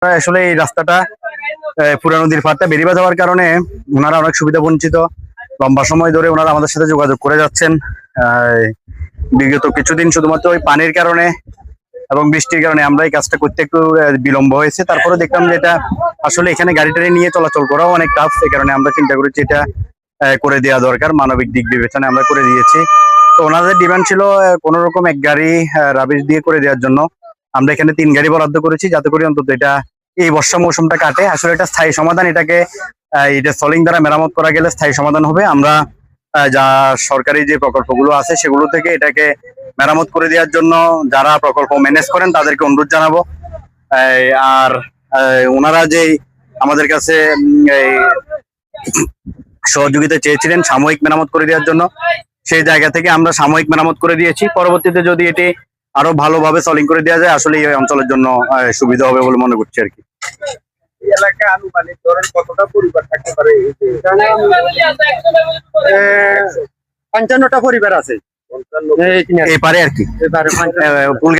আসলে এই রাস্তাটা পুরা নদীর পাড়টা বেরিয়ে যাওয়ার কারণে ওনারা অনেক সুবিধা বঞ্চিত। লম্বা সময় ধরে ওনারা আমাদের সাথে যোগাযোগ করে যাচ্ছেন। বিগত কিছুদিন শুধুমাত্র ওই পানির কারণে এবং বৃষ্টির কারণে আমরা এই কাজটা করতে একটু বিলম্ব হয়েছে। তারপরে দেখলাম যে এটা আসলে এখানে গাড়ি টাড়ি নিয়ে চলাচল করাও অনেক টাফ, এই কারণে আমরা চিন্তা করেছি এটা করে দেওয়া দরকার। মানবিক দিক বিবেচনায় আমরা করে দিয়েছি। তো ওনাদের ডিমান্ড ছিল কোন রকম এক গাড়ি রাবিশ দিয়ে করে দেওয়ার জন্য। আমরা এখানে 3 গাড়ি বরাদ্দ করেছি যাতে করে অন্তত এটা এই বর্ষা মৌসুমটা কাটে। আসলে এটা স্থায়ী সমাধান, এটাকে এটা সলিং দ্বারা মেরামত করা গেলে স্থায়ী সমাধান হবে। আমরা যা সরকারি যে প্রকল্পগুলো আছে সেগুলো থেকে এটাকে মেরামত করে দেওয়ার জন্য যারা প্রকল্প ম্যানেজ করেন তাদেরকে অনুরোধ জানাবো। আর ওনারা যে আমাদের কাছে সহযোগিতা চেয়েছিলেন সাময়িক মেরামত করে দেওয়ার জন্য, সেই জায়গা থেকে আমরা সাময়িক মেরামত করে দিয়েছি। পরবর্তীতে যদি এটি আরো ভালোভাবে সলিং করে দেওয়া যায় আসলে এই অঞ্চলের জন্য সুবিধা হবে বলে মনে করছি আর কি। এই এলাকায় আনুমানিক ধরেন কতটা পরিবার থাকতে পারে? 55টা পরিবার আছে এই এই পারে আর কি।